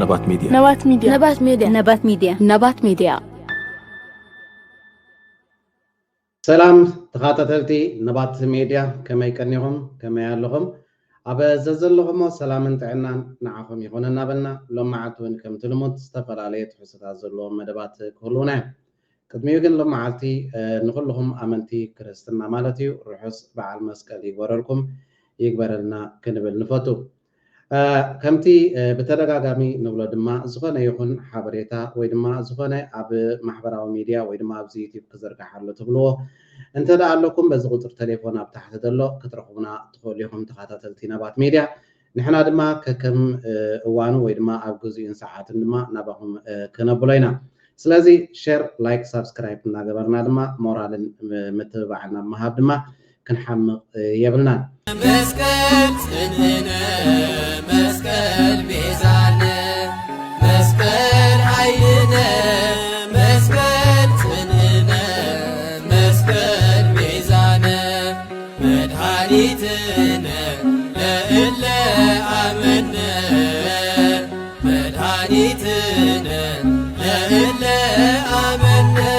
نبات ميديا. نبات ميديا. نبات ميديا. نبات ميديا. نبات ميديا. سلام تخاطرتي نبات ميديا كما يكنيهم كما يالهم أبا زلزلهم سلام انتعنا نعاهم يكون نابلنا لما عطون كم تلمت استفر عليه تحسد زلهم مدبات كلنا كدميو جن لما عطي نقول لهم أمنتي كريستنا مالتي رحس بعد مسكال يقبرلكم يقبرلنا كنبل نفتو كمتي بتدغاغامي نبلو دما زغنا يكون حبريتا ويدما زغنا اب محبراو ميديا ويدما اب يوتيوب كزركا حلو تبلو انت دا لكم بز قطر تليفون اب تحت دلو كترخونا تخوليهم تخاتاتلتي نبات ميديا نحنا دما ككم اوانو ويدما اب غزيين ساعات دما نباهم كنبلينا سلازي شير لايك سبسكرايب ناغبرنا دما مورالن متبعنا مهاب دما كنحمق يبلنا مسكل سننا مسكل بيزعنا مسكل عيننا مسكل سننا مسكل بيزعنا مدحانيتنا لإلا عملنا مدحانيتنا لإلا عملنا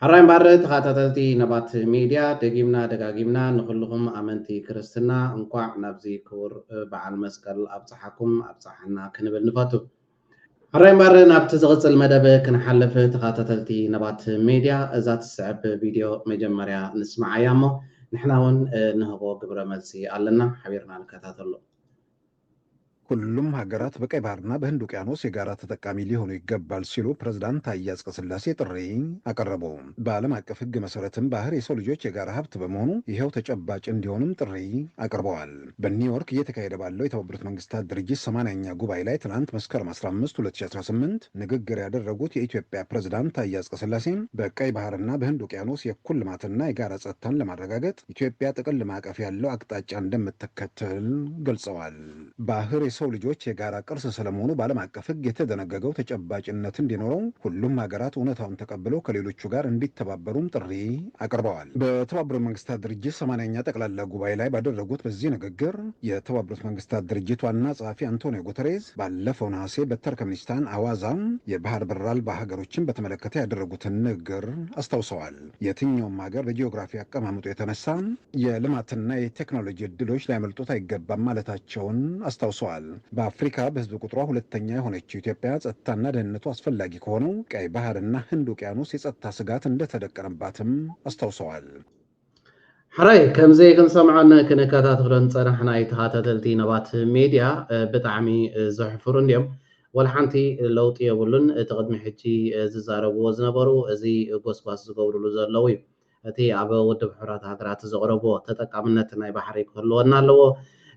حرام بارد تخاطرتي نبات ميديا دقيمنا دقاقيمنا نخلهم أمنتي كريستنا انقع نبزي كور بعال مسكال أبصحكم أبصحنا كنبل نفاتو حرام بارد نبت زغز المدبة كنحلف تخاطرتي نبات ميديا ذات السعب فيديو مجمريا نسمع ايامو نحناون نهبو قبر ملسي قالنا حبيرنا نكتاتلو ሁሉም ሀገራት በቀይ ባህርና በህንድ ውቅያኖስ የጋራ ተጠቃሚ ሊሆኑ ይገባል ሲሉ ፕሬዝዳንት ታዬ አጽቀሥላሴ ጥሪ አቀረቡ። በዓለም አቀፍ ሕግ መሰረትም ባህር የሰው ልጆች የጋራ ሀብት በመሆኑ ይኸው ተጨባጭ እንዲሆንም ጥሪ አቅርበዋል። በኒውዮርክ እየተካሄደ ባለው የተባበሩት መንግስታት ድርጅት 80ኛ ጉባኤ ላይ ትናንት መስከረም 15 2018 ንግግር ያደረጉት የኢትዮጵያ ፕሬዝዳንት ታዬ አጽቀሥላሴ በቀይ ባህርና በህንድ ውቅያኖስ የእኩል ልማትና የጋራ ጸጥታን ለማረጋገጥ ኢትዮጵያ ጥቅል ማዕቀፍ ያለው አቅጣጫ እንደምትከተል ገልጸዋል። ባህር የሰው ልጆች የጋራ ቅርስ ስለመሆኑ በዓለም አቀፍ ሕግ የተደነገገው ተጨባጭነት እንዲኖረው ሁሉም ሀገራት እውነታውን ተቀብለው ከሌሎቹ ጋር እንዲተባበሩም ጥሪ አቅርበዋል። በተባበሩት መንግስታት ድርጅት 80ኛ ጠቅላላ ጉባኤ ላይ ባደረጉት በዚህ ንግግር የተባበሩት መንግስታት ድርጅት ዋና ጸሐፊ አንቶኒዮ ጉተሬዝ ባለፈው ነሐሴ በተርከሚኒስታን አዋዛም የባህር በር አልባ ሀገሮችን በተመለከተ ያደረጉትን ንግግር አስታውሰዋል። የትኛውም ሀገር በጂኦግራፊ አቀማመጡ የተነሳ የልማትና የቴክኖሎጂ እድሎች ሊያመልጡት አይገባም ማለታቸውን አስታውሰዋል። በአፍሪካ በህዝብ ቁጥሯ ሁለተኛ የሆነችው ኢትዮጵያ ጸጥታና ደህንነቱ አስፈላጊ ከሆነው ቀይ ባህርና ህንድ ውቅያኖስ የጸጥታ ስጋት እንደተደቀነባትም አስታውሰዋል። حراي كم زي كنسمعن كنكاتاتلن صنحنا يتخاتلتي نبات ميديا بطعمي زحفرون اليوم والحنتي لوط يبلن تقدم حجي ززاربو زنبرو ازي غوسباس زغورلو زلوي اتي ابا ودب حرات هاغرات زغربو تطقامنت ناي بحري كلونا لو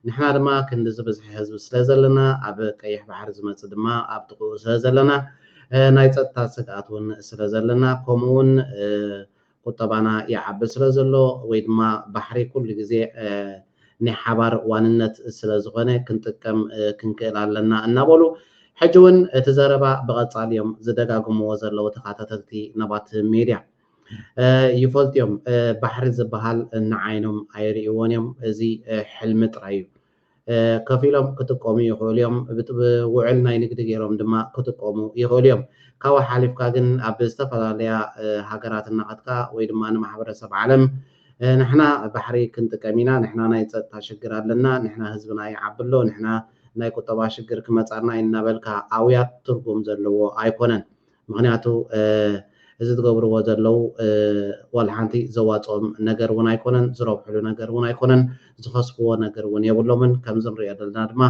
نحنا دما كندز بزح حزب سلازلنا اب قيح بحر زمص دما اب تقو سلازلنا ناي ጸጥታ ስጋቱን ስለዘለና ኮሙን ቁጠባና ያዕብ ስለዘሎ ወይ ድማ ባሕሪ ኩሉ ግዜ ንሓባር ዋንነት ስለዝኾነ ክንጥቀም ክንክእል ኣለና እናበሉ ሕጂ እውን እቲ ዘረባ ብቐጻሊ እዮም ዝደጋግምዎ ዘለዉ ተኸታተልቲ ነባት ሚድያ ይፈልጥዮም ባሕሪ ዝበሃል ንዓይኖም ኣይርእይዎን እዮም እዚ ሕልሚ ጥራይ እዩ ከፊሎም ክጥቀሙ ይኽእሉ እዮም ውዕል ናይ ንግዲ ገይሮም ድማ ክጥቀሙ ይኽእሉ እዮም ካው ሓሊፍካ ግን ኣብ ዝተፈላለያ ሃገራት እናኸድካ ወይ ድማ ንማሕበረሰብ ዓለም ንሕና ባሕሪ ክንጥቀም ኢና ንሕና ናይ ጸጥታ ሽግር ኣለና ንሕና ህዝብና ይዓብሎ ንሕና ናይ ቁጠባ ሽግር ክመጻና እናበልካ ኣውያት ትርጉም ዘለዎ ኣይኮነን ምክንያቱ እዚ ዝገብርዎ ዘለው ወላ ሓንቲ ዘዋፅኦም ነገር እውን ኣይኮነን ዝረብሕሉ ነገር እውን ኣይኮነን ዝኸስብዎ ነገር እውን የብሎምን ከም ዝንሪኦ ዘለና ድማ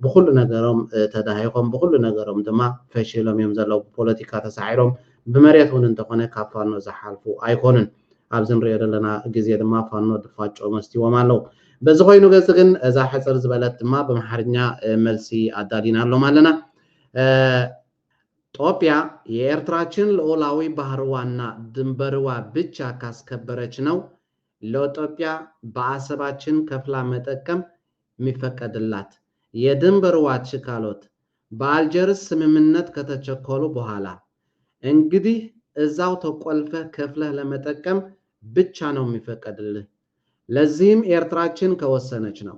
بكل نجارهم تداهيهم بكل نجارهم دما فشلهم يوم زلوا بوليتيكا تسعيرهم بمريت وننتقنا كفانو زحالفو أيقونن أبزن ريال لنا جزية دما فانو دفاع ومستي ومالو بزغينو جزغن إذا حصل زبالة ما بمحرنا ملسي عدالين على مالنا توبيا يرتراچن لولاوي بحروانا دنبروا بيتشا كاسكبرچنو لو توبيا بعصباچن كفلا متقم مفقدلات የድንበር ዋች ካሎት በአልጀርስ ስምምነት ከተቸኮሉ በኋላ እንግዲህ እዛው ተቆልፈ ከፍለህ ለመጠቀም ብቻ ነው የሚፈቀድልህ ለዚህም ኤርትራችን ከወሰነች ነው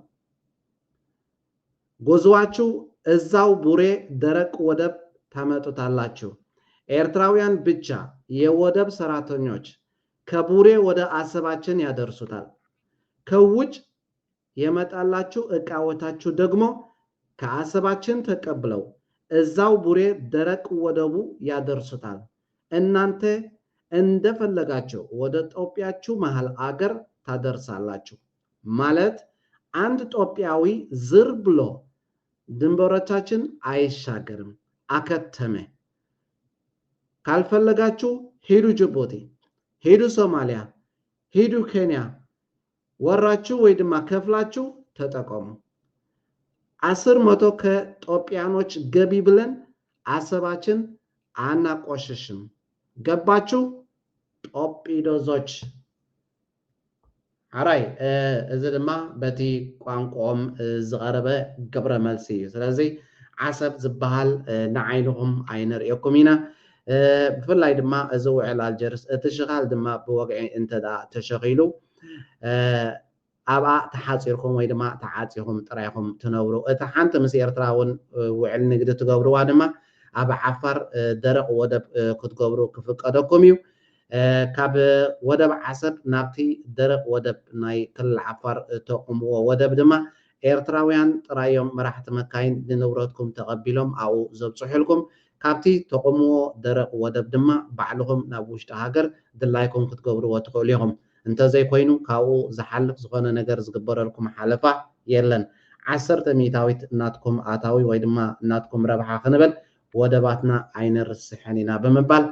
ጉዟችሁ እዛው ቡሬ ደረቅ ወደብ ታመጡታላችሁ ኤርትራውያን ብቻ የወደብ ሰራተኞች ከቡሬ ወደ አሰባችን ያደርሱታል ከውጭ የመጣላችሁ እቃዎታችሁ ደግሞ ከአሰባችን ተቀብለው እዛው ቡሬ ደረቅ ወደቡ ያደርሱታል እናንተ እንደፈለጋችሁ ወደ ጦቢያችሁ መሃል አገር ታደርሳላችሁ ማለት አንድ ጦቢያዊ ዝር ብሎ ድንበሮቻችን አይሻገርም አከተመ ካልፈለጋችሁ ሄዱ ጅቡቲ ሄዱ ሶማሊያ ሄዱ ኬንያ ወራችሁ ወይ ድማ ከፍላችሁ ተጠቀሙ 10% ከጦቢያኖች ገቢ ብለን አሰባችን አናቆሽሽም ገባችሁ ጦቢዶዞች አራይ እዚ ድማ በቲ ቋንቋም ዝቀረበ ግብረ መልሲ ስለዚህ ዓሰብ ዝበሃል ንዓይንኹም ኣይንርእየኩም ኢና ብፍላይ ድማ እዚ ውዕል አልጀርስ እቲ ሽኻል ድማ ብወግዒ እንተዳ ተሸኺሉ أبا تحاصيركم ويدما تعاصيهم ترايهم تنورو اتحانت مس ኤርትራውን ውዕል ንግዲ ትገብሩ ዋድማ أبا عفر درق ودب كتقبرو كفقدكم يو كاب ودب عصب نابتي درق ودب ناي كل عفر تقومو ودب دما ኤርትራውያን ترايهم مراحت مكاين لنوراتكم تقبلهم أو زبصحلكم كابتي تقومو درق ودب دما بعلهم نابوشت هاجر دلايكم كتقبرو وتقوليهم انت زي كوينو كاو زحلف زغونه نجر زغبر لكم حلفه يلن 10 ميتاويت ناتكم اتاوي ወይ ድማ ناتكم ربحه خنبل ودباتنا عين الرسحنينا بمبال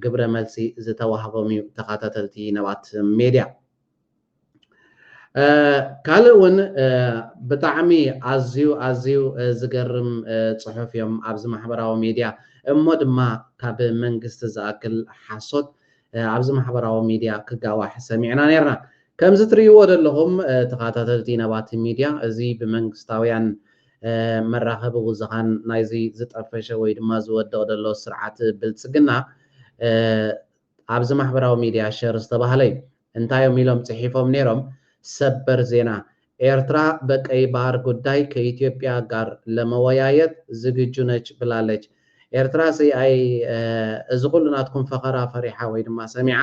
ግብረ መልሲ ዝተዋሃቦም ተኻታተልቲ ነባት ሚድያ ካልውን ብጣዕሚ ኣዝዩ ዝገርም ጽሑፍ እዮም ኣብዚ ማሕበራዊ ሚድያ እሞ ድማ ካብ መንግስቲ ዝኣክል ሓሶት ኣብዚ ማሕበራዊ ሚድያ ክጋዋሕ ሰሚዕና ነርና ከምዚ ትርእይዎ ዘለኹም ተኻታተልቲ ነባት ሚድያ እዚ ብመንግስታውያን መራኸቢ ውዝኻን ናይዚ ዝጠፈሸ ወይ ድማ ዝወደቕ ዘሎ ስርዓት ብልፅግና ኣብዚ ማሕበራዊ ሚድያ ሸር ዝተባህለ እዩ እንታዮም ኢሎም ጽሒፎም ነይሮም ሰበር ዜና ኤርትራ በቀይ ባህር ጉዳይ ከኢትዮጵያ ጋር ለመወያየት ዝግጁ ነች ብላለች ኤርትራ ሲአይ እዚ ኩሉ ናትኩም ፈኸራ ፈሪሓ ወይ ድማ ሰሚዓ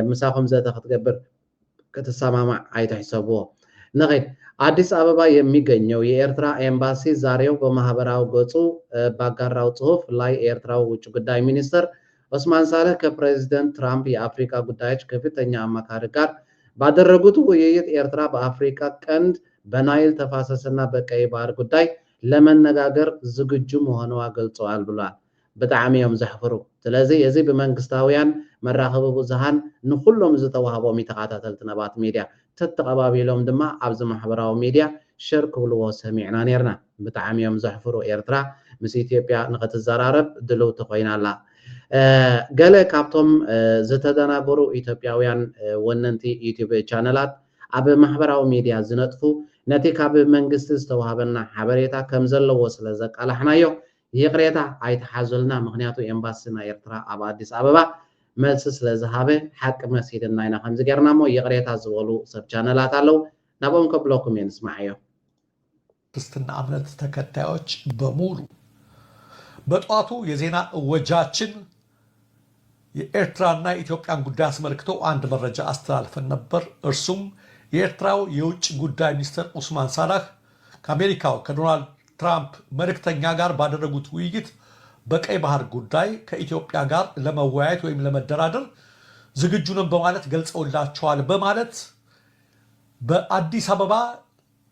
ምሳኹም ዘተ ክትገብር ከተሰማማዕ አይተሕሰብዎ ነኸይ አዲስ አበባ የሚገኘው የኤርትራ ኤምባሲ ዛሬው በማህበራዊ ገጹ ባጋራው ጽሁፍ ላይ የኤርትራው ውጭ ጉዳይ ሚኒስትር ኦስማን ሳለህ ከፕሬዝዳንት ትራምፕ የአፍሪካ ጉዳዮች ከፍተኛ አማካሪ ጋር ባደረጉት ውይይት ኤርትራ በአፍሪካ ቀንድ በናይል ተፋሰስና በቀይ ባህር ጉዳይ ለመነጋገር ዝግጁ መሆኗ ገልጸዋል ብሏል በጣም እዮም ዘሕፍሩ ስለዚህ የዚህ በመንግስታውያን መራኸቢ ብዙሃን ንኩሎም ዝተዋህቦም ይተኸታተልቲ ነባት ሚድያ ተተቀባቢሎም ድማ ኣብዚ ማሕበራዊ ሚድያ ሸር ክብልዎ ሰሚዕና ነርና ብጣዕሚ እዮም ዘሕፍሩ ኤርትራ ምስ ኢትዮጵያ ንኽትዘራረብ ድልውቲ ኮይናላ ገለ ካብቶም ዝተደናበሩ ኢትዮጵያውያን ወነንቲ ዩቲዩብ ቻነላት ኣብ ማሕበራዊ ሚድያ ዝነጥፉ ነቲ ካብ መንግስቲ ዝተዋሃበና ሓበሬታ ከም ዘለዎ ስለ ዘቃላሕናዮ ይቅሬታ ኣይተሓዘልና ምክንያቱ ኤምባሲና ኤርትራ ኣብ አዲስ አበባ መልስ ስለ ዝሃበ ሓቂ መሲልና ኢና ከምዚ ጌርና ሞ ይቅሬታ ዝበሉ ሰብ ቻነላት አለው ናቦም ከብሎኩም እንስማዕዮ ክርስትና እምነት ተከታዮች በሙሉ በጧቱ የዜና እወጃችን የኤርትራና ኢትዮጵያን ጉዳይ አስመልክቶ አንድ መረጃ አስተላልፈን ነበር እርሱም የኤርትራው የውጭ ጉዳይ ሚኒስትር ኡስማን ሳላህ ከአሜሪካው ከዶናልድ ትራምፕ መልእክተኛ ጋር ባደረጉት ውይይት በቀይ ባህር ጉዳይ ከኢትዮጵያ ጋር ለመወያየት ወይም ለመደራደር ዝግጁ ነን በማለት ገልጸውላቸዋል በማለት በአዲስ አበባ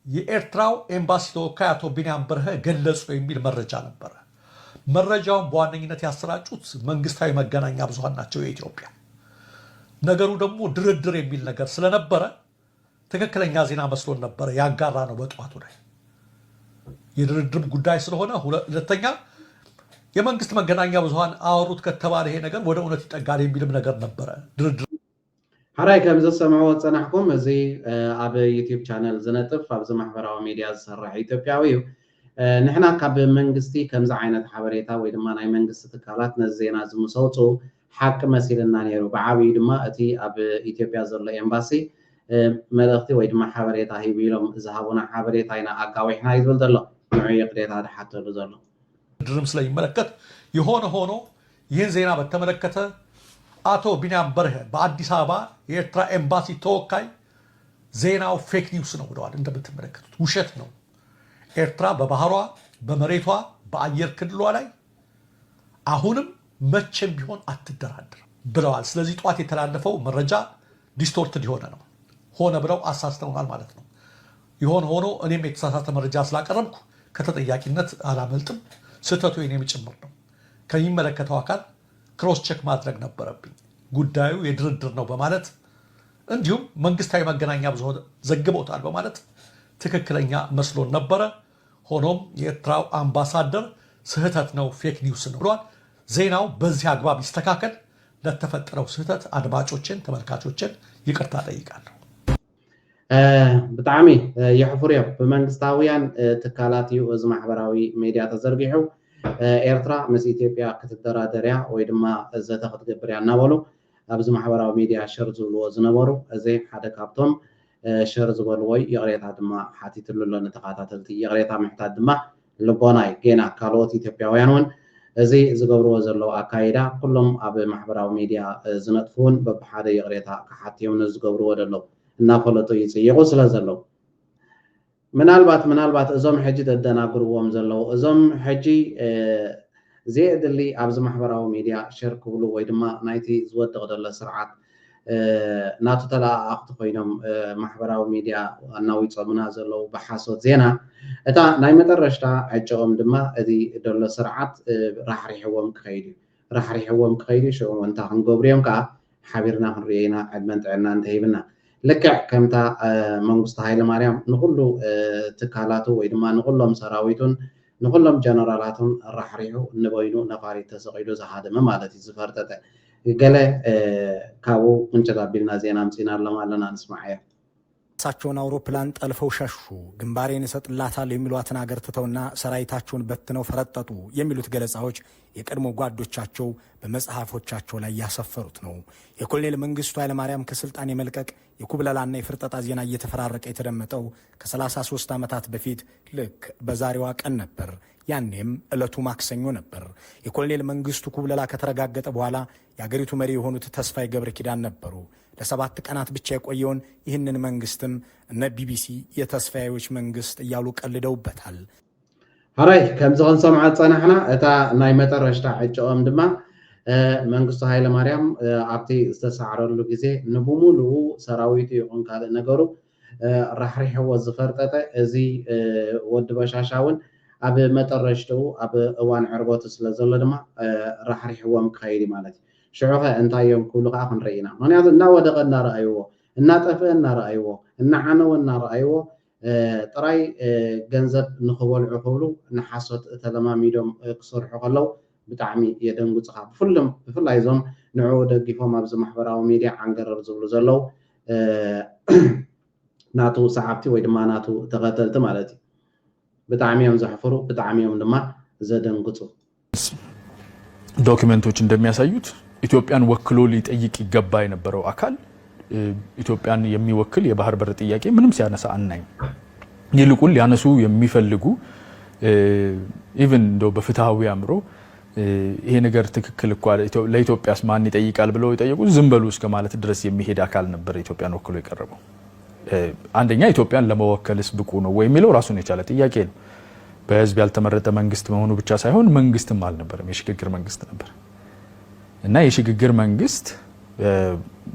የኤርትራው ኤምባሲ ተወካይ አቶ ቢንያም በርሀ ገለጹ የሚል መረጃ ነበር መረጃውን በዋነኝነት ያሰራጩት መንግስታዊ መገናኛ ብዙሃን ናቸው የኢትዮጵያ ነገሩ ደግሞ ድርድር የሚል ነገር ስለነበረ ትክክለኛ ዜና መስሎን ነበር ያጋራ ነው በጧቱ ላይ የድርድር ጉዳይ ስለሆነ ሁለተኛ የመንግስት መገናኛ ብዙሃን አወሩት ከተባለ ይሄ ነገር ወደ እውነት ይጠጋል የሚልም ነገር ነበረ ድርድር حراي كم زسمعوا تصنحكم زي اب يوتيوب channel زنطف ابز محبراوي ميديا زسرح ኢትዮጵያዊው ንሕና ካብ መንግስቲ ከምዛ ዓይነት ሓበሬታ ወይ ድማ ናይ መንግስቲ ትካላት ነዜና ዝምሰውፁ ሓቂ መሲልና ነይሩ ብዓብይ ድማ እቲ ኣብ ኢትዮጵያ ዘሎ ኤምባሲ መልእኽቲ ወይ ድማ ሓበሬታ ሂቡ ኢሎም ዝሃቡና ሓበሬታ ኢና ኣጋዊሕና ይብል ዘሎ ንዑ ይቅሬታ ተሓተሉ ዘሎ ድርም ስለሚመለከት የሆነ ሆኖ ይህን ዜና በተመለከተ አቶ ቢንያም በርሀ በአዲስ አበባ የኤርትራ ኤምባሲ ተወካይ ዜናው ፌክ ኒውስ ነው ብለዋል እንደምትመለከቱት ውሸት ነው ኤርትራ በባህሯ በመሬቷ በአየር ክልሏ ላይ አሁንም መቼም ቢሆን አትደራደር ብለዋል ስለዚህ ጧት የተላለፈው መረጃ ዲስቶርትድ የሆነ ነው ሆነ ብለው አሳስተውናል ማለት ነው ይሆን ሆኖ እኔም የተሳሳተ መረጃ ስላቀረብኩ ከተጠያቂነት አላመልጥም ስህተቱ የኔም ጭምር ነው ከሚመለከተው አካል ክሮስ ቼክ ማድረግ ነበረብኝ ጉዳዩ የድርድር ነው በማለት እንዲሁም መንግስታዊ መገናኛ ብዙሃን ዘግበውታል በማለት ትክክለኛ መስሎን ነበረ ሆኖም የኤርትራው አምባሳደር ስህተት ነው ፌክ ኒውስ ነው ብሏል ዜናው በዚህ አግባብ ይስተካከል ለተፈጠረው ስህተት አድማጮችን ተመልካቾችን ይቅርታ ጠይቃለሁ ብጣዕሚ ይሕፍርዮ ብመንግስታውያን ትካላት እዩ እዚ ማሕበራዊ ሚድያ ተዘርጊሑ ኤርትራ ምስ ኢትዮጵያ ክትደራደርያ ወይ ድማ ዘተ ክትገብርያ እናበሉ ኣብዚ ማሕበራዊ ሚድያ ሸር ዝብልዎ ዝነበሩ እዚ ሓደ ካብቶም ሸር ዝበልዎ ይቅሬታ ድማ ሓቲትሉ ኣሎ ንተኸታተልቲ ይቅሬታ ምሕታት ድማ ልቦናይ ጌና ካልኦት ኢትዮጵያውያን እውን እዚ ዝገብርዎ ዘለዉ ኣካይዳ ኩሎም ኣብ ማሕበራዊ ሚድያ ዝነጥፉን በብሓደ ይቅሬታ ክሓትዮም ዝገብርዎ ደለው እናፈለጡ ይፅይቁ ስለ ዘለዉ ምናልባት እዞም ሕጂ ተደናግርዎም ዘለዉ እዞም ሕጂ ዘየድሊ ኣብዚ ማሕበራዊ ሚድያ ሸር ክብሉ ወይ ድማ ናይቲ ዝወድቕ ዘሎ ስርዓት ናቱ ተላኣኽቲ ኮይኖም ማሕበራዊ ሚድያ እናዊፆምና ዘለዉ ብሓሶት ዜና እታ ናይ መጨረሽታ ዕጨኦም ድማ እቲ ደሎ ስርዓት ራሕሪሕዎም ክኸይዱ ሽዑ እንታ ክንገብሩ እዮም ከዓ ሓቢርና ክንሪኦ ኢና ዕድመን ጥዕና እንተሂብና ልክዕ ከምታ መንግስቲ ሃይለማርያም ንኩሉ ትካላቱ ወይ ድማ ንኩሎም ሰራዊቱን ንኩሎም ጀነራላቱን ራሕሪሑ ንበይኑ ነፋሪት ተሰቂሉ ዝሃደመ ማለት እዩ ዝፈርጠጠ ገለ ካብኡ ምንጭት ኣቢልና ዜና ምፂና ኣለና ኣለና ንስማዕ እያ ሳቸውን አውሮፕላን ጠልፈው ሸሹ፣ ግንባሬን እሰጥላታል የሚሏትን አገር ትተውና ሰራዊታቸውን በትነው ፈረጠጡ የሚሉት ገለጻዎች የቀድሞ ጓዶቻቸው በመጽሐፎቻቸው ላይ ያሰፈሩት ነው። የኮሎኔል መንግስቱ ኃይለማርያም ከስልጣን የመልቀቅ የኩብለላና የፍርጠጣ ዜና እየተፈራረቀ የተደመጠው ከ33 ዓመታት በፊት ልክ በዛሬዋ ቀን ነበር። ያኔም ዕለቱ ማክሰኞ ነበር። የኮሎኔል መንግስቱ ኩብለላ ከተረጋገጠ በኋላ የአገሪቱ መሪ የሆኑት ተስፋዬ ገብረ ኪዳን ነበሩ። ለ7 ቀናት ብቻ የቆየውን ይህንን መንግስትም እነ ቢቢሲ የተስፋዬዎች መንግስት እያሉ ቀልደውበታል። ሃራይ ከምዚ ክንሰምዖ ፀናሕና እታ ናይ መጨረሻ ዕጨኦም ድማ መንግስቱ ኃይለማርያም ኣብቲ ዝተሰዓረሉ ግዜ ንብሙሉኡ ሰራዊቱ ይኹን ካልእ ነገሩ ራሕሪሕዎ ዝፈርጠጠ እዚ ወዲ በሻሻ እውን ኣብ መጨረሽቱ ኣብ እዋን ዕርቦቱ ስለ ዘሎ ድማ ራሕሪሕዎም ክኸይድ ማለት እዩ። ሽዑኸ እንታይ እዮም ክብሉ ከዓ ክንርኢ ኢና። ምክንያቱ እናወደቐ እናረኣይዎ እናጠፍአ እናረኣይዎ እናዓነወ እናረኣይዎ ጥራይ ገንዘብ ንኽበልዑ ክብሉ ንሓሶት ተለማሚዶም ክሰርሑ ከለው ብጣዕሚ የደንጉፅኻ። ብፍላይ እዞም ንዕኡ ደጊፎም ኣብዚ ማሕበራዊ ሚድያ ዓንገረር ዝብሉ ዘለው ናቱ ሰዓብቲ ወይ ድማ ናቱ ተኸተልቲ ማለት እዩ ብጣዕሚ እዮም ዘሕፍሩ፣ ብጣዕሚ እዮም ድማ ዘደንግፁ። ዶክመንቶች እንደሚያሳዩት ኢትዮጵያን ወክሎ ሊጠይቅ ይገባ የነበረው አካል ኢትዮጵያን የሚወክል የባህር በር ጥያቄ ምንም ሲያነሳ አናይም። ይልቁን ሊያነሱ የሚፈልጉ ኢቭን እንደው በፍትሃዊ አምሮ ይሄ ነገር ትክክል እኮ ለኢትዮጵያስ ማን ይጠይቃል ብለው የጠየቁ ዝም በሉ እስከ ማለት ድረስ የሚሄድ አካል ነበር ኢትዮጵያን ወክሎ የቀረበው። አንደኛ ኢትዮጵያን ለመወከልስ ብቁ ነው ወይ የሚለው ራሱን የቻለ ጥያቄ ነው። በህዝብ ያልተመረጠ መንግስት መሆኑ ብቻ ሳይሆን መንግስትም አልነበረም፣ የሽግግር መንግስት ነበር እና የሽግግር መንግስት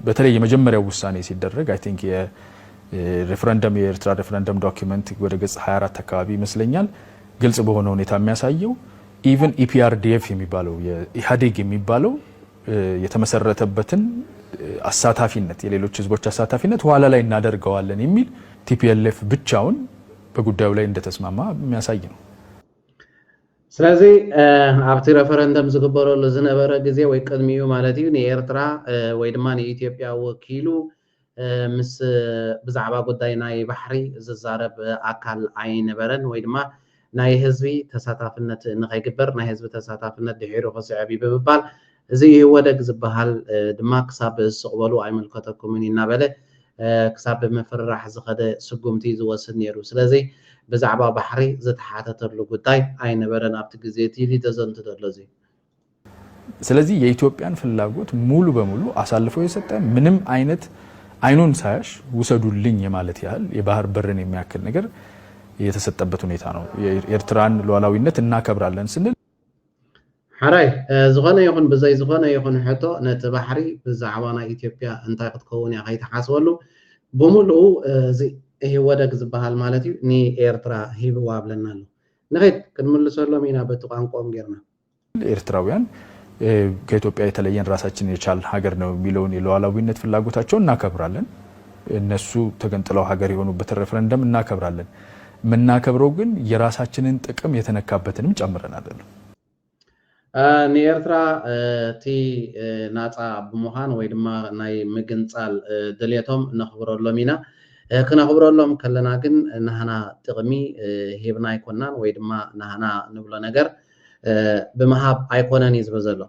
በተለይ የመጀመሪያው ውሳኔ ሲደረግ አይ ቲንክ የሬፈረንደም የኤርትራ ሬፈረንደም ዶክመንት ወደ ገጽ 24 አካባቢ ይመስለኛል ግልጽ በሆነ ሁኔታ የሚያሳየው ኢቭን ኢፒአርዲኤፍ የሚባለው የኢህአዴግ የሚባለው የተመሰረተበትን አሳታፊነት የሌሎች ህዝቦች አሳታፊነት ኋላ ላይ እናደርገዋለን የሚል ቲፒኤልኤፍ ብቻውን በጉዳዩ ላይ እንደተስማማ የሚያሳይ ነው። ስለዚህ ኣብቲ ሬፈረንደም ዝግበረሉ ዝነበረ ግዜ ወይ ቅድሚኡ ማለት እዩ ንኤርትራ ወይ ድማ ንኢትዮጵያ ወኪሉ ምስ ብዛዕባ ጉዳይ ናይ ባሕሪ ዝዛረብ አካል ኣይነበረን ወይ ድማ ናይ ህዝቢ ተሳታፍነት ንኸይግበር ናይ ህዝቢ ተሳታፍነት ድሒሩ ክስዕብ ብምባል እዚ ይወደግ ዝበሃል ድማ ክሳብ ዝስቕበሉ ኣይምልከተኩምን እናበለ ክሳብ ምፍርራሕ ዝኸደ ስጉምቲ ዝወስድ ነይሩ። ስለዚ ብዛዕባ ባሕሪ ዝተሓተተሉ ጉዳይ ኣይነበረን ኣብቲ ግዜ ቲቪ ተዘንቱ ዘሎ እዚ። ስለዚህ የኢትዮጵያን ፍላጎት ሙሉ በሙሉ አሳልፎ የሰጠ ምንም አይነት አይኑን ሳያሽ ውሰዱልኝ የማለት ያህል የባህር በርን የሚያክል ነገር የተሰጠበት ሁኔታ ነው። የኤርትራን ሉዓላዊነት እናከብራለን ስንል ሓራይ ዝኾነ ይኹን ብዘይ ዝኾነ ይኹን ሕቶ ነቲ ባሕሪ ብዛዕባ ናይ ኢትዮጵያ እንታይ ክትከውን እያ ከይተሓስበሉ ብሙሉኡ እዚ ይወደግ ዝበሃል ማለት እዩ ንኤርትራ ሂብዋ ብለና ኣሎ ንኸይድ ክንምልሰሎም ኢና በቲ ቋንቋኦም ጌርና። ኤርትራውያን ከኢትዮጵያ የተለየን ራሳችን የቻል ሀገር ነው የሚለውን የሉዓላዊነት ፍላጎታቸውን እናከብራለን። እነሱ ተገንጥለው ሀገር የሆኑበት ሬፈረንደም እናከብራለን። የምናከብረው ግን የራሳችንን ጥቅም የተነካበትንም ጨምረን አይደለም። ንኤርትራ እቲ ናፃ ብምዃን ወይ ድማ ናይ ምግንፃል ድሌቶም ነኽብረሎም ኢና። ክነኽብረሎም ከለና ግን ናህና ጥቕሚ ሂብና ኣይኮናን ወይ ድማ ናህና ንብሎ ነገር ብምሃብ ኣይኮነን እዩ ዝብል ዘሎ።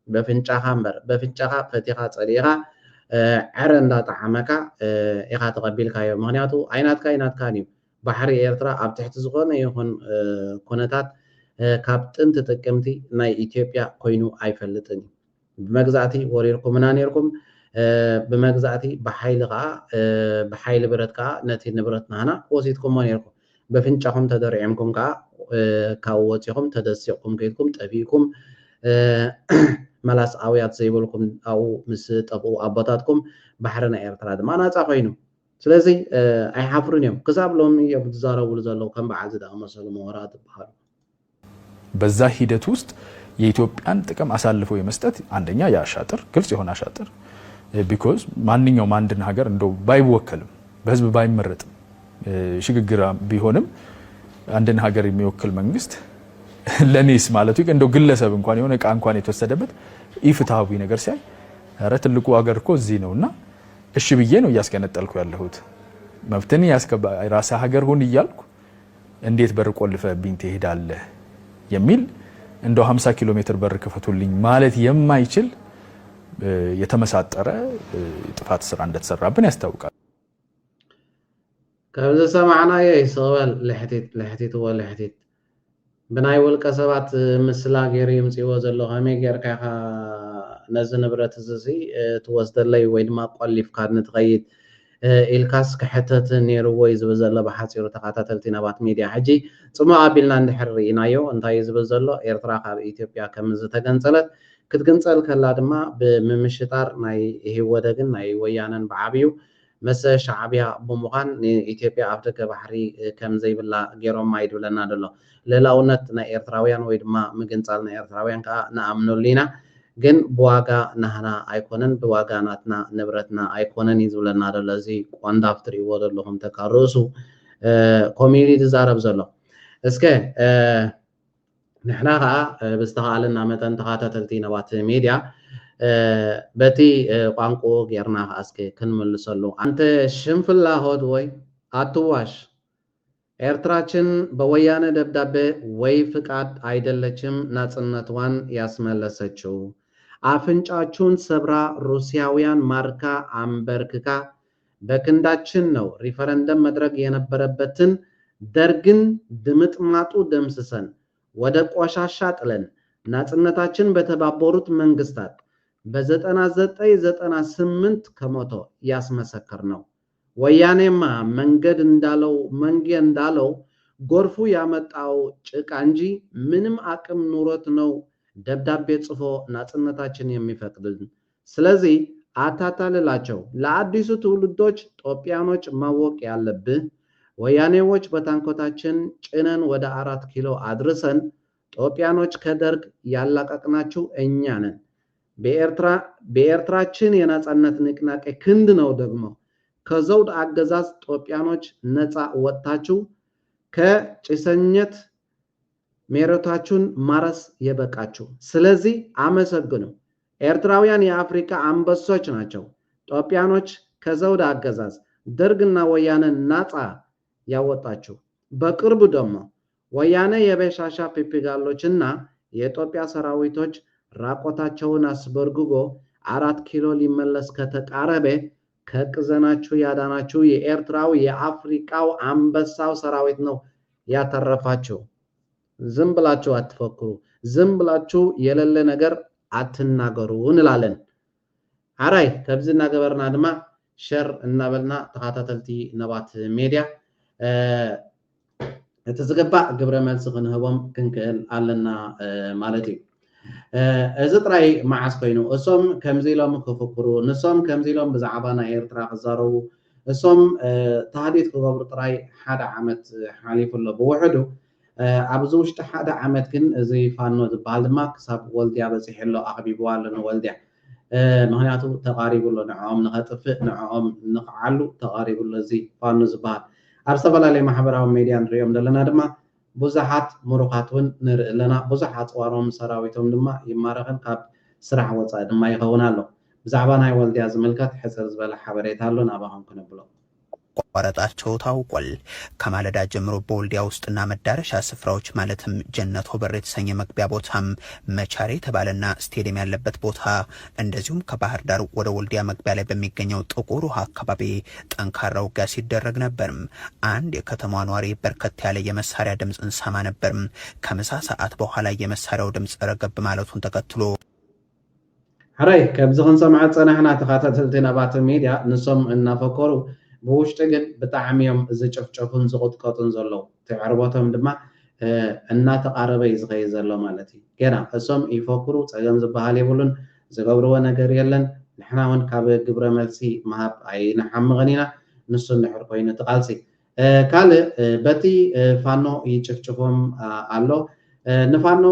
በፍንጫኻ እምበር በፍንጫኻ ፈቲኻ ፀሊኻ ዕረ እንዳጣዓመካ ኢኻ ተቐቢልካዮ። ምክንያቱ ኣይናትካን እዩ ባሕሪ ኤርትራ ኣብ ትሕቲ ዝኾነ ይኹን ኩነታት ካብ ጥንቲ ጥቅምቲ ናይ ኢትዮጵያ ኮይኑ ኣይፈልጥን እዩ። ብመግዛእቲ ወሪርኩምና ነርኩም ብመግዛእቲ ብሓይሊ ከዓ ብሓይሊ ብረት ከዓ ነቲ ንብረት ናህና ወሲድኩሞ ነርኩም። በፍንጫኹም ተደሪዕምኩም ከዓ ካብ ወፂኹም ተደሲቕኩም ከይድኩም ጠፊእኩም መላስ ኣውያት ዘይብልኩም ኣብኡ ምስ ጠፍኡ ኣቦታትኩም ባሕሪ ናይ ኤርትራ ድማ ናፃ ኮይኑ ስለዚ ኣይሓፍሩን እዮም። ክሳብ ሎሚ እዮም ዝዛረብሉ ዘለው ከም በዓል ዝደኣመሰሉ ምሁራት ይበሃሉ። በዛ ሂደት ውስጥ የኢትዮጵያን ጥቅም አሳልፎ የመስጠት አንደኛ ያሻጥር ግልጽ የሆነ አሻጥር ቢኮዝ ማንኛውም አንድን ሀገር እንደው ባይወከልም በህዝብ ባይመረጥም ሽግግር ቢሆንም አንድን ሀገር የሚወክል መንግስት ለኔስ ማለቱ እንደው ግለሰብ እንኳን የሆነ ዕቃ እንኳን የተወሰደበት ኢፍትሃዊ ነገር ሲያይ ኧረ ትልቁ ሀገር እኮ እዚህ ነውና እሺ ብዬ ነው እያስገነጠልኩ ያለሁት መብትን ያስከባ ራስ ሀገር ሁን እያልኩ እንዴት በር ቆልፈብኝ ትሄዳለህ የሚል እንደው 50 ኪሎ ሜትር በር ክፈቱልኝ ማለት የማይችል የተመሳጠረ ጥፋት ስራ እንደተሰራብን ያስታውቃል። ከብዘ ሰማዕናየ ይሰበል ለሕቲት ወለሕቲት ብናይ ውልቀ ሰባት ምስላ ገይሩ ይምጽእዎ ዘሎ ከመይ ጌርካ ኢኻ ነዚ ንብረት እዚ ትወስደለይ ወይ ድማ ቆሊፍካ ንትኸይድ ኢልካስ ክሕተት ነይሩ ወይ ዝብል ዘሎ ብሓፂሩ ተኸታተልቲ ናባት ሚድያ ሕጂ ፅሙቕ ኣቢልና እንድሕር ርኢናዮ እንታይ ዝብል ዘሎ ኤርትራ ካብ ኢትዮጵያ ከም ዝተገንፀለት ክትግንፀል ከላ ድማ ብምምሽጣር ናይ ህወደግን ናይ ወያነን ብዓብዩ መሰ ሻዕብያ ብምዃን ንኢትዮጵያ ኣብ ደገ ባሕሪ ከም ዘይብላ ገይሮም ኣይድብለና ደሎ ልዕላውነት ናይ ኤርትራውያን ወይ ድማ ምግንፃል ናይ ኤርትራውያን ከዓ ንኣምነሉ ኢና ግን ብዋጋ ናህና ኣይኮነን ብዋጋ ናትና ንብረትና ኣይኮነን እዩ ዝብለና ደሎ እዚ ቆንዳፍ ትርእይዎ ዘለኹም ተካርእሱ ኮሚኒቲ ዝዛረብ ዘሎ እስከ ንሕና ከዓ ብዝተኻኣለና መጠን ተኸታተልቲ ናባት ሚድያ በቲ ቋንቋ ጌርና ከዓ እስከ ክንምልሰሉ አንተ ሽንፍላ ሆድ ወይ አትዋሽ ኤርትራችን በወያነ ደብዳቤ ወይ ፍቃድ አይደለችም ናጽነቷን ያስመለሰችው አፍንጫችሁን ሰብራ ሩሲያውያን ማርካ አንበርክካ በክንዳችን ነው ሪፈረንደም መድረግ የነበረበትን ደርግን ድምጥማጡ ደምስሰን ወደ ቆሻሻ ጥለን ናጽነታችን በተባበሩት መንግስታት በ9998 ከመቶ ያስመሰከር ነው ወያኔማ መንገድ እንዳለው ጎርፉ ያመጣው ጭቃ እንጂ ምንም አቅም ኑሮት ነው ደብዳቤ ጽፎ ናጽነታችን የሚፈቅድልን ስለዚህ አታታልላቸው ለአዲሱ ትውልዶች ጦፒያኖች ማወቅ ያለብህ ወያኔዎች በታንኮታችን ጭነን ወደ 4 ኪሎ አድርሰን ጦፒያኖች ከደርግ ያላቀቅናችሁ እኛ ነን በኤርትራችን የነጻነት ንቅናቄ ክንድ ነው ደግሞ ከዘውድ አገዛዝ ጦፒያኖች ነፃ ወጣችሁ ከጭሰኝነት ሜሮታችሁን ማረስ የበቃችሁ ስለዚህ አመሰግኑ ኤርትራውያን የአፍሪካ አንበሶች ናቸው ጦፒያኖች ከዘውድ አገዛዝ ደርግና ወያኔን ነፃ ያወጣችሁ በቅርቡ ደግሞ ወያኔ የበሻሻ ፒፒጋሎችና የኢትዮጵያ ሰራዊቶች ራቆታቸውን አስበርግጎ 4 ኪሎ ሊመለስ ከተቃረበ ከቅዘናችሁ ያዳናችሁ የኤርትራው የአፍሪካው አንበሳው ሰራዊት ነው ያተረፋችሁ ዝም ብላችሁ አትፈክሩ ዝም ብላችሁ የሌለ ነገር አትናገሩ እንላለን አራይ ከብዝና ገበርና ድማ ሸር እናበልና ተኻታተልቲ ነባት ሚድያ እተዝገባ ግብረ መልስ ክንህቦም ክንክእል ኣለና ማለት እዩ እዚ ጥራይ ማዓስ ኮይኑ እሶም ከምዚሎም ክፍክሩ ንሶም ከምዚሎም ብዛዕባ ናይ ኤርትራ ክዛረቡ እሶም ተሃዲት ክገብሩ ጥራይ 1 ዓመት ሓሊፉሎ ብውሕዱ ኣብዚ ውሽጢ 1 ዓመት ግን እዚ ፋኖ ዝበሃል ድማ ክሳብ ወልድያ በፂሕሎ ኣኽቢብዋ ኣሎ ንወልድያ ምክንያቱ ተቃሪቡሎ ንዕኦም ንኸጥፍእ ንዕኦም ንኽዓሉ ተቃሪቡሎ እዚ ፋኖ ዝበሃል ኣብ ዝተፈላለየ ማሕበራዊ ሚድያ ንሪኦም ዘለና ድማ ብዙሓት ሙሩኻት እውን ንርኢ ኣለና ብዙሓት ዋሮም ሰራዊቶም ድማ ይማረኽን ካብ ስራሕ ወፃኢ ድማ ይኸውን ኣሎ ብዛዕባ ናይ ወልድያ ዝምልከት ሕፅር ዝበለ ሓበሬታ ኣሎ ናባኹም ክነብሎ ቆረጣቸው ታውቋል ከማለዳ ጀምሮ በወልዲያ ውስጥና መዳረሻ ስፍራዎች ማለትም ጀነት ሆበር የተሰኘ መግቢያ ቦታም መቻሬ ተባለና ስቴዲየም ያለበት ቦታ እንደዚሁም ከባህር ዳር ወደ ወልዲያ መግቢያ ላይ በሚገኘው ጥቁር ውሃ አካባቢ ጠንካራ ውጊያ ሲደረግ ነበርም አንድ የከተማዋ ነዋሪ በርከት ያለ የመሳሪያ ድምጽ እንሰማ ነበርም ከምሳ ሰዓት በኋላ የመሳሪያው ድምጽ ረገብ ማለቱን ተከትሎ حري كبزخن سمعت صنحنا تخاتلت نبات ميديا نسم እናፈከሩ بوشت ግን بتعميم ዝጭፍጭፉን ዝቁጥቆጡን ዘለው ተዕርቦቶም ድማ እናተቃረበ ይዝኸይ ዘሎ ማለት እዩ ገና እሶም ይፈክሩ ፀገም ዝበሃል ይብሉን ዝገብርዎ ነገር የለን ንሕና እውን ካብ ግብረ መልሲ ማሃብ ኣይንሓምቕን ኢና ንሱ ንሕር ኮይኑ ተቃልሲ ካልእ በቲ ፋኖ ይጭፍጭፎም ኣሎ ንፋኖ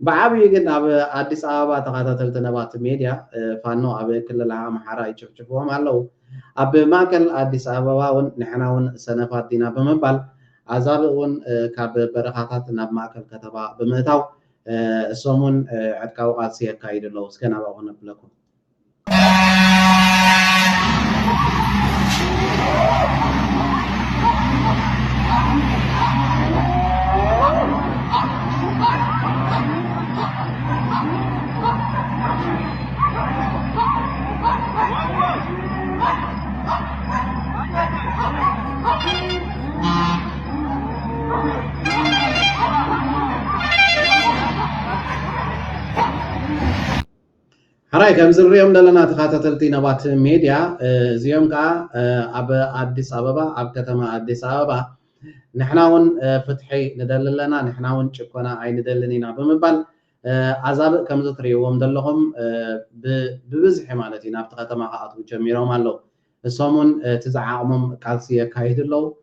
بعابي جن أب أديس أبا تقاتل تنبات ميديا فانو أب كل العام حرا يشوفهم علو أب ما كل أديس أبا ون نحنا ون سنفات دينا بمبال عذاب ون كاب برخات نب ما كل كتبا بمتاو سومون عدكاو قاسية كايد لو سكنا بقولنا بلكم حراي كم زريهم لنا تخاتلتي نبات ميديا زيوم كا أب أديس أبابا أب كتما أديس أبابا نحناون فتحي ندللنا نحناون شكونا أي ندللنا بمبال عذاب كم زتريهم دلهم ببزح مالتي نبت كتما أطو جميرهم الله الصومون تزعامهم كالسيا كايد الله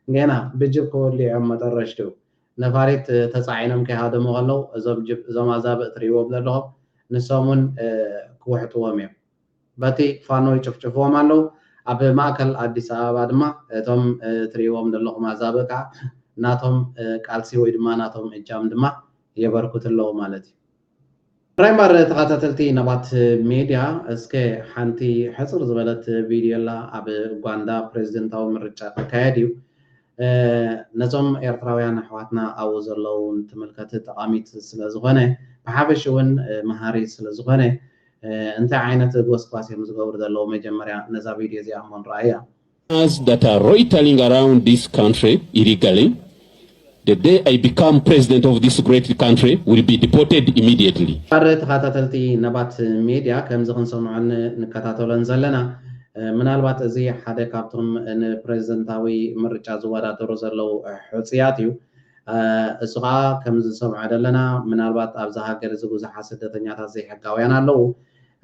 جينا بجيب كل عم ترشتو نفاريت تسعينهم كهذا مغلو زم عذاب تريهم دلهم نسامون كوحتوهم يوم باتي فانو يشوفوهم على أب ماكل أديس أبا دما توم تريوهم دلهم عذابك ناتهم كالسي ويدما ناتهم إجام دما يباركوت الله مالتي برايمر تقاتلتي نبات ميديا اسكي حانتي حصر زبالت فيديو لا أب غواندا بريزيدنت أو مرجع كايديو نزوم إيرتراويان حواتنا أو زلون تملكت تقاميت سلازغانه بحابشون مهاري سلازغانه انت عينت وسقاسي مزغور دلو مجمريا نزا فيديو زي أمون رأيا As that are loitering around this country illegally, the day I become president of this great country will be deported immediately. تخاتلتي نبات ميديا كم زغن سمعن نكتاتولن زلنا من البات زي حدا كابتم ان بريزنتاوي مرجع زوارا دروزلو حصياتيو اسقا كم زسمع دلنا من البات ابزا هاجر زغو زحاسدتنياتا زي حقاويان الله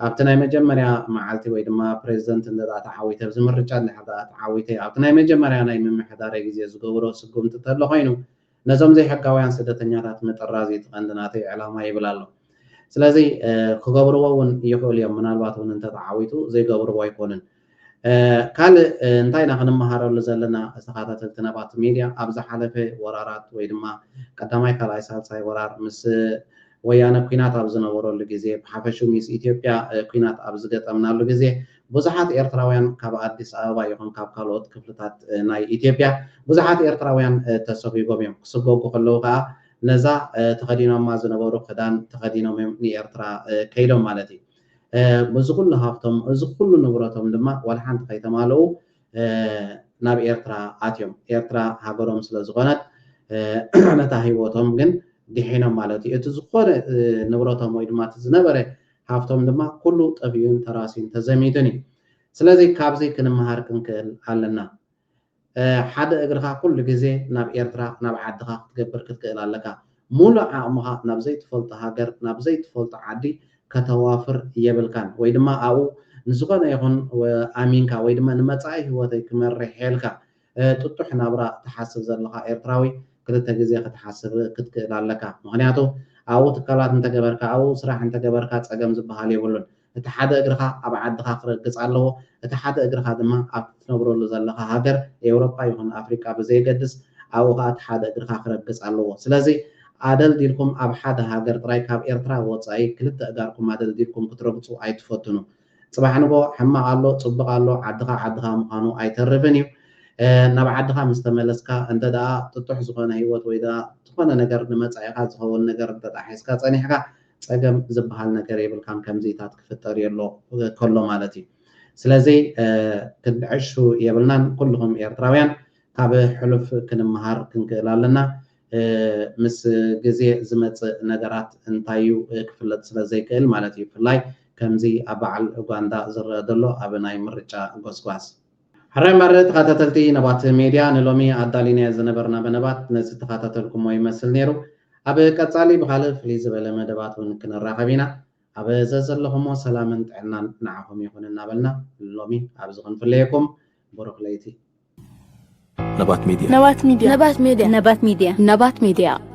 ابتناي مجمريا معالتي ወይ ድማ ፕሬዝዳንት እንደዛ ተዓዊተ ዝምርጫ እንደሓዳ ተዓዊተ ابتناي مجمريا ናይ ምምሕዳር ግዜ ዝገብሮ ስጉምት ተለ ኮይኑ ነዞም ዘይ ሕጋውያን ስደተኛታት መጠራዚ ተቀንድናተ ዕላማ ይብላሉ ስለዚህ ክገብርዎውን ይኽእል እዮም ምናልባት ውን እንተ ተዓዊቱ ዘይገብርዎ ኣይኮንን ካል እንታይና ክንመሃረሉ ዘለና ተኸታተልቲ ነባት ሚድያ ኣብ ዝሓለፈ ወራራት ወይ ድማ ቀዳማይ ካልኣይ ሳልሳይ ወራር ምስ ወያነ ኩናት ኣብ ዝነበረሉ ግዜ ብሓፈሹ ሚስ ኢትዮጵያ ኩናት ኣብ ዝገጠምናሉ ግዜ ብዙሓት ኤርትራውያን ካብ ኣዲስ ኣበባ ይኹን ካብ ካልኦት ክፍልታት ናይ ኢትዮጵያ ብዙሓት ኤርትራውያን ተሰኺጎም እዮም ክስገጉ ከለዉ ከዓ ነዛ ተኸዲኖማ ዝነበሩ ክዳን ተኸዲኖም እዮም ንኤርትራ ከይዶም ማለት እዩ በዚ ኩሉ ሃብቶም እዚ ኩሉ ንብረቶም ድማ ዋላ ሓንቲ ከይተማልኡ ናብ ኤርትራ ኣትዮም ኤርትራ ሃገሮም ስለ ዝኾነት ነታ ሂወቶም ግን ድሒኖም ማለት እዩ እቲ ዝኾነ ንብረቶም ወይ ድማ እቲ ዝነበረ ሃብቶም ድማ ኩሉ ጠፊኡን ተራሲን ተዘሚቱን እዩ ስለዚ ካብዚ ክንመሃር ክንክእል ኣለና ሓደ እግርኻ ኩሉ ግዜ ናብ ኤርትራ ናብ ዓድኻ ክትገብር ክትክእል ኣለካ ሙሉእ ዓቕምኻ ናብ ዘይትፈልጦ ሃገር ናብ ዘይትፈልጦ ዓዲ ከተዋፍር የብልካን ወይ ድማ ኣብኡ ንዝኾነ ይኹን ኣሚንካ ወይ ድማ ንመጻኢ ሂወተይ ክመርሕ ሄልካ ጥጡሕ ናብራ ትሓስብ ዘለካ ኤርትራዊ ክልተ ግዜ ክትሓስብ ክትክእል ኣለካ ምክንያቱ ኣብኡ ትካላት እንተገበርካ ኣብኡ ስራሕ እንተገበርካ ፀገም ዝበሃል የብሉን እቲ ሓደ እግርኻ ኣብ ዓድኻ ክረግፅ ኣለዎ እቲ ሓደ እግርኻ ድማ ኣብ ትነብረሉ ዘለካ ሃገር ኤውሮፓ ይኹን ኣፍሪካ ብዘይገድስ ኣብኡ ከዓ እቲ ሓደ እግርኻ ክረግፅ ኣለዎ ስለዚ ኣደልዲልኩም ኣብ ሓደ ሃገር ጥራይ ካብ ኤርትራ ወፃኢ ክልተ እጋርኩም ኣደልዲልኩም ክትረግፁ ኣይትፈትኑ ፅባሕ ንጎ ሕማቕ ኣሎ ፅቡቕ ኣሎ ዓድኻ ምዃኑ ኣይተርፍን እዩ ናብ ዓድኻ ምስ ተመለስካ እንተ ደኣ ጥጡሕ ዝኾነ ሂወት ወይ ደኣ ዝኾነ ነገር ንመጻኢኻ ዝኸውን ነገር እንተ ደኣ ሒዝካ ፀኒሕካ ፀገም ዝበሃል ነገር የብልካን ከምዚታት ክፍጠር የሎ ከሎ ማለት እዩ ስለዚ ክንዕሹ የብልናን ኩልኩም ኤርትራውያን ካብ ሕሉፍ ክንመሃር ክንክእል ኣለና ምስ ግዜ ዝመፅእ ነገራት እንታዩ ክፍለጥ ስለዘይክእል ማለት እዩ ብፍላይ ከምዚ ኣብ በዓል ኡጋንዳ ዝረአ ዘሎ ኣብ ናይ ምርጫ ጎስጓስ حرام مرة تخاتلتي نبات ميديا نلومي عدالين زنبرنا بنبات نزل تخاتلكم ويمثل نيرو أبى كتالي بخالف ليز بلا مدبات ونكن الراقبينا أبى زلزل لهم وسلامن عنا نعهم يكون النابلنا نلومي أبزغن فليكم بروك ليتي نبات ميديا نبات ميديا نبات ميديا نبات ميديا نبات ميديا